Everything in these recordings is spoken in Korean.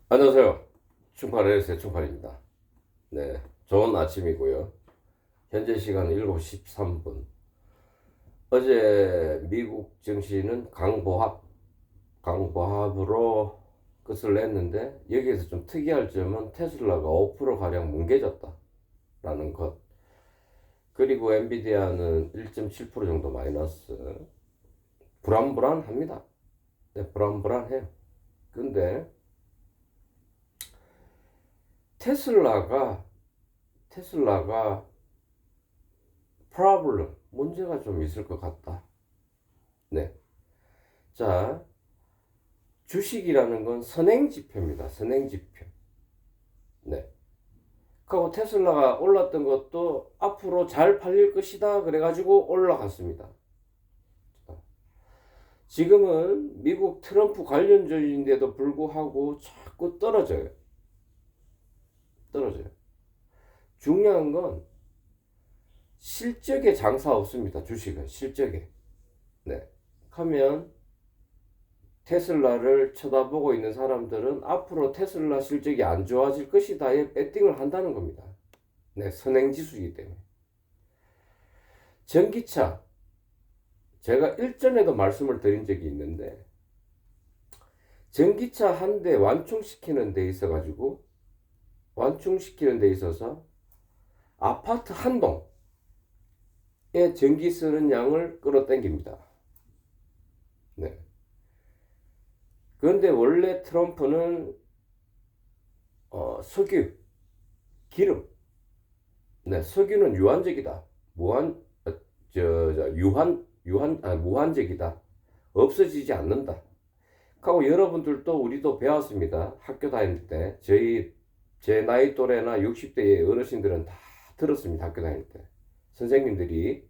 안녕하세요. 충팔의 충팔입니다. 네, 좋은 아침이고요. 현재 시간은 7시 13분. 어제 미국 증시는 강보합으로 끝을 냈는데 여기에서 좀 특이할 점은 테슬라가 5%가량 뭉개졌다라는 것. 그리고 엔비디아는 1.7% 정도 마이너스. 불안불안합니다. 네, 불안불안해요. 근데 테슬라가 테슬라가 프로블럼, 문제가 좀 있을 것 같다. 네. 자, 주식이라는 건 선행지표입니다. 선행지표. 네. 그리고 테슬라가 올랐던 것도 앞으로 잘 팔릴 것이다. 그래가지고 올라갔습니다. 지금은 미국 트럼프 관련주인데도 불구하고 자꾸 떨어져요. 떨어져요. 중요한 건 실적에 장사 없습니다. 주식은 실적에. 네. 하면 테슬라를 쳐다보고 있는 사람들은 앞으로 테슬라 실적이 안 좋아질 것이다에 배팅을 한다는 겁니다. 네, 선행지수이기 때문에. 전기차, 제가 일전에도 말씀을 드린 적이 있는데, 전기차 한 대 완충시키는 데 있어가지고, 완충시키는 데 있어서 아파트 한 동에 전기 쓰는 양을 끌어당깁니다. 네. 그런데 원래 트럼프는 석유, 기름, 네, 석유는 유한적이다. 무한적이다. 없어지지 않는다. 하고 여러분들도 우리도 배웠습니다. 학교 다닐 때. 제 나이 또래나 60대의 어르신들은 다 들었습니다. 학교 다닐 때. 선생님들이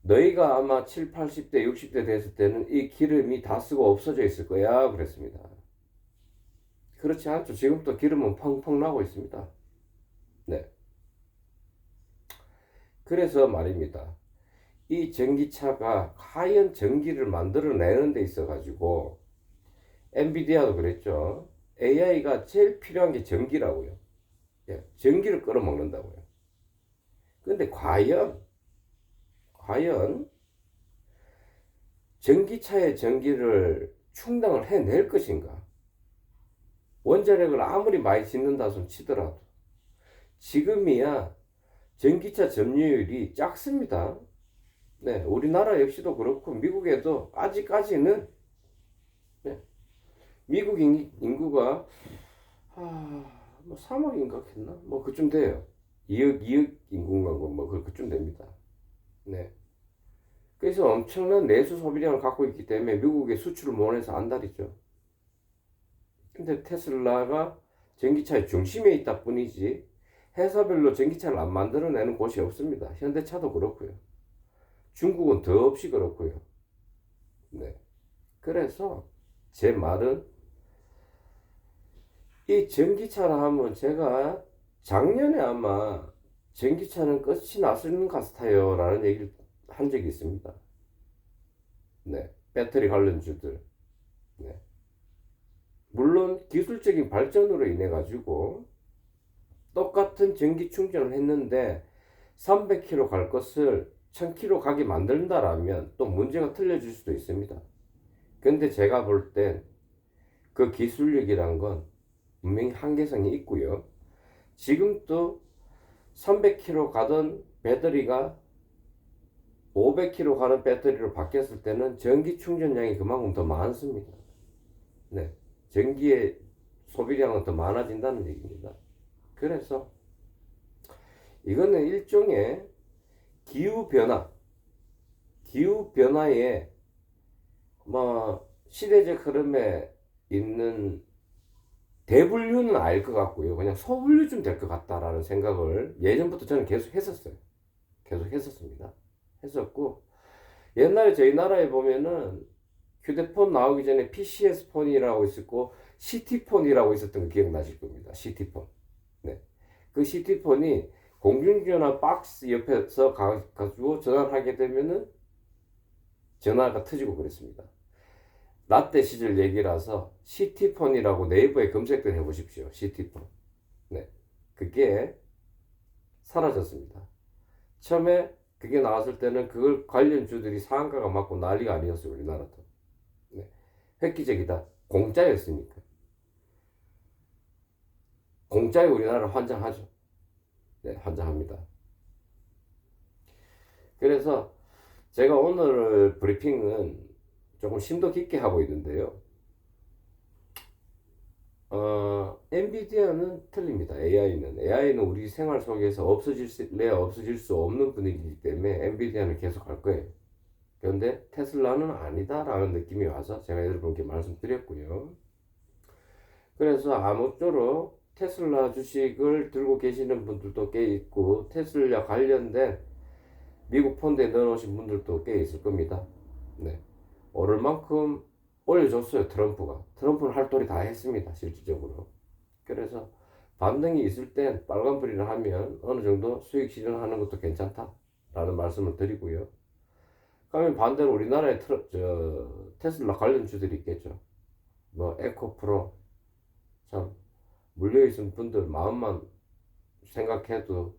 너희가 아마 7, 80대, 60대 됐을 때는 이 기름이 다 쓰고 없어져 있을 거야. 그랬습니다. 그렇지 않죠. 지금도 기름은 펑펑 나고 있습니다. 네. 그래서 말입니다. 이 전기차가 과연 전기를 만들어내는 데 있어가지고 엔비디아도 그랬죠. AI가 제일 필요한 게 전기라고요. 예, 전기를 끌어먹는다고요. 근데 과연 전기차의 전기를 충당을 해낼 것인가? 원자력을 아무리 많이 짓는다 손 치더라도 지금이야 전기차 점유율이 작습니다. 네, 우리나라 역시도 그렇고 미국에도 아직까지는, 네, 미국 인구가 뭐 3억인가 했나? 뭐 그쯤 돼요. 2억 인구인가 뭐 그쯤 됩니다. 네. 그래서 엄청난 내수 소비량을 갖고 있기 때문에 미국의 수출을 못해서 안달이죠. 근데 테슬라가 전기차의 중심에 있다 뿐이지 회사별로 전기차를 안 만들어내는 곳이 없습니다. 현대차도 그렇고요. 중국은 더없이 그렇고요. 네. 그래서 제 말은 이 전기차라 하면 제가 작년에 아마 전기차는 끝이 났을 것 같아요 라는 얘기를 한 적이 있습니다. 네. 배터리 관련주들. 네. 물론 기술적인 발전으로 인해 가지고 똑같은 전기 충전을 했는데 300km 갈 것을 1000km 가게 만든다라면 또 문제가 틀려질 수도 있습니다. 근데 제가 볼 땐 그 기술력이란 건 분명히 한계성이 있고요. 지금도 300km 가던 배터리가 500km 가는 배터리로 바뀌었을 때는 전기 충전량이 그만큼 더 많습니다. 네. 전기의 소비량은 더 많아진다는 얘기입니다. 그래서 이거는 일종의 기후변화, 기후변화의 뭐 시대적 흐름에 있는 대분류는 알 것 같고요. 그냥 소분류쯤 될 것 같다라는 생각을 예전부터 저는 계속 했었어요. 계속 했었습니다. 했었고, 옛날에 저희 나라에 보면은 휴대폰 나오기 전에 PCS 폰이라고 있었고, CT폰이라고 있었던 거 기억나실 겁니다. CT폰. 네. 그 CT폰이 공중전화 박스 옆에서 가지고 전화를 하게 되면은 전화가 터지고 그랬습니다. 나 때 시절 얘기라서 시티폰이라고 네이버에 검색을 해보십시오. 시티폰. 네. 그게 사라졌습니다. 처음에 그게 나왔을 때는 그걸 관련주들이 상한가가 맞고 난리가 아니었어요. 우리나라도. 네. 획기적이다. 공짜였으니까. 공짜에 우리나라를 환장하죠. 네, 환장합니다. 그래서 제가 오늘 브리핑은 조금 심도 깊게 하고 있는데요. 엔비디아는 틀립니다. AI는 우리 생활 속에서 없어질 수 없는 분위기이기 때문에 엔비디아는 계속 할 거예요. 그런데 테슬라는 아니다라는 느낌이 와서 제가 여러분께 말씀드렸고요. 그래서 아무쪼록 테슬라 주식을 들고 계시는 분들도 꽤 있고 테슬라 관련된 미국 펀드에 넣어놓으신 분들도 꽤 있을 겁니다. 네. 오를 만큼 올려줬어요. 트럼프는 할 도리 다 했습니다. 실질적으로. 그래서 반등이 있을 땐 빨간불이라 하면 어느 정도 수익 실현하는 것도 괜찮다라는 말씀을 드리고요. 그러면 반대로 우리나라에 테슬라 관련주들이 있겠죠. 뭐 에코프로 참 물려있은 분들 마음만 생각해도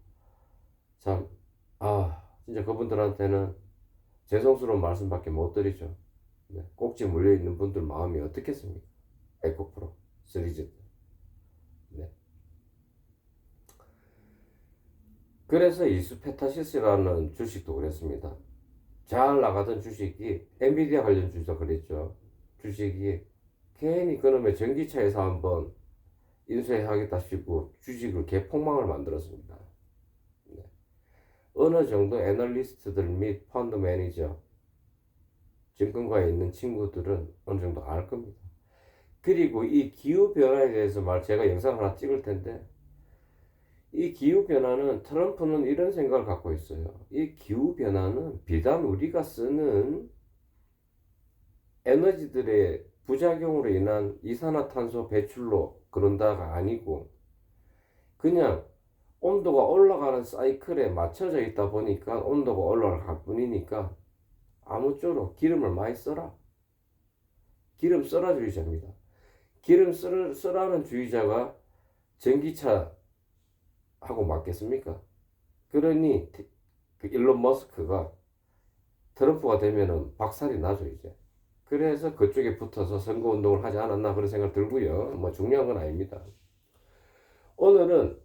참 진짜 그분들한테는 죄송스러운 말씀밖에 못 드리죠. 네, 꼭지 물려있는 분들 마음이 어떻겠습니까? 에코프로 시리즈. 네. 그래서 이수페타시스라는 주식도 그랬습니다. 잘 나가던 주식이 엔비디아 관련 주식도 그랬죠. 주식이 괜히 그놈의 전기차에서 한번 인수하겠다 싶고 주식을 개폭망을 만들었습니다. 네. 어느 정도 애널리스트들 및 펀드 매니저 증권가에 있는 친구들은 어느 정도 알 겁니다. 그리고 이 기후변화에 대해서 제가 영상 하나 찍을 텐데 이 기후변화는 트럼프는 이런 생각을 갖고 있어요. 이 기후변화는 비단 우리가 쓰는 에너지들의 부작용으로 인한 이산화탄소 배출로 그런다가 아니고 그냥 온도가 올라가는 사이클에 맞춰져 있다 보니까 온도가 올라갈 뿐이니까 아무쪼록 기름을 많이 써라. 기름 써라 주의자입니다. 기름 쓰라는 주의자가 전기차 하고 맞겠습니까? 그러니 그 일론 머스크가 트럼프가 되면은 박살이 나죠 이제. 그래서 그쪽에 붙어서 선거운동을 하지 않았나 그런 생각 들고요. 뭐 중요한 건 아닙니다. 오늘은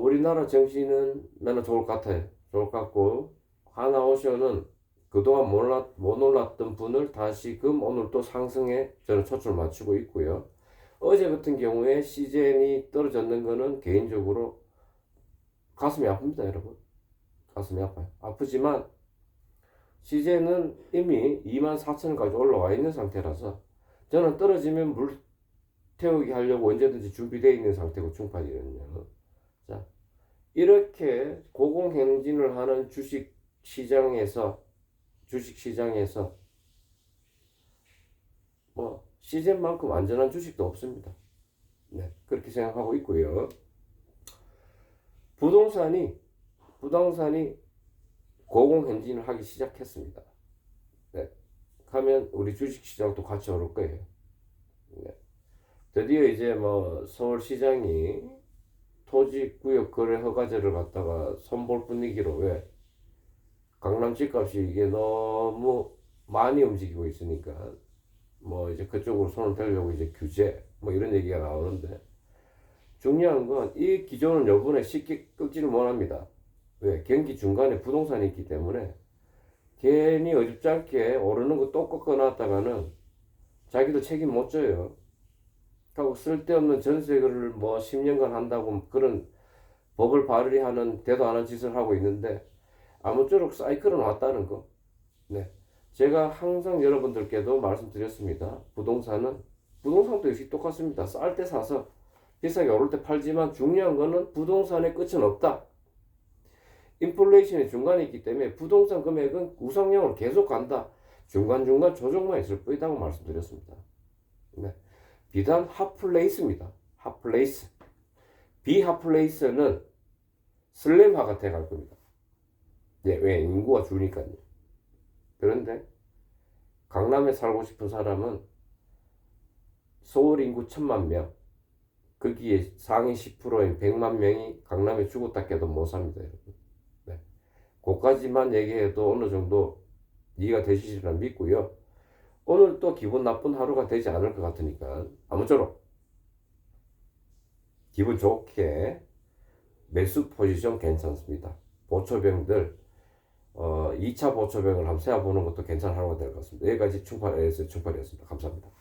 우리나라 정신은 나는 좋을 것 같아요. 좋을 것 같고 하나오션은 그동안 못 놀랐던 분을 다시금 오늘 또 상승에 저는 초점을 맞추고 있고요. 어제 같은 경우에 시젠이 떨어졌는 거는 개인적으로 가슴이 아픕니다, 여러분. 가슴이 아파요. 아프지만 시젠은 이미 24,000원까지 올라와 있는 상태라서 저는 떨어지면 물 태우기 하려고 언제든지 준비되어 있는 상태고 중판이거든요. 자, 이렇게 고공행진을 하는 주식 시장에서 뭐 시즌만큼 안전한 주식도 없습니다. 네, 그렇게 생각하고 있고요. 부동산이 고공행진을 하기 시작했습니다. 네, 하면 우리 주식 시장도 같이 오를 거예요. 네. 드디어 이제 뭐 서울시장이 토지구역 거래 허가제를 갖다가 손볼 분위기로 왜 강남 집값이 이게 너무 많이 움직이고 있으니까 뭐 이제 그쪽으로 손을 대려고 이제 규제 뭐 이런 얘기가 나오는데 중요한 건 이 기존은 요번에 쉽게 꺾지를 못합니다. 왜? 경기 중간에 부동산이 있기 때문에 괜히 어줍지 않게 오르는 거 또 꺾어놨다가는 자기도 책임 못 져요. 하고 쓸데없는 전세를 뭐 10년간 한다고 그런 법을 발의하는 대도 않은 짓을 하고 있는데 아무쪼록 사이클은 왔다는 거. 네. 제가 항상 여러분들께도 말씀드렸습니다. 부동산도 역시 똑같습니다. 쌀 때 사서 비싸게 오를 때 팔지만 중요한 거는 부동산의 끝은 없다. 인플레이션이 중간에 있기 때문에 부동산 금액은 우상향으로 계속 간다. 중간중간 조정만 있을 뿐이라고 말씀드렸습니다. 네. 비단 핫플레이스입니다. 핫플레이스. 비핫플레이스는 슬램화가 돼갈 겁니다. 네, 왜? 인구가 줄니까요. 그런데 강남에 살고 싶은 사람은 서울 인구 1,000만 명, 거기에 상위 10%인 100만 명이 강남에 죽었다 깨도 못 삽니다, 여러분. 네. 그까지만 얘기해도 어느 정도 이해가 되시리라 믿고요. 오늘 또 기분 나쁜 하루가 되지 않을 것 같으니까 아무쪼록 기분 좋게 매수 포지션 괜찮습니다. 보초병들 2차 보초병을 한번 세워보는 것도 괜찮은 하루가 될 것 같습니다. 여기까지 충팔 AS 충팔이었습니다. 감사합니다.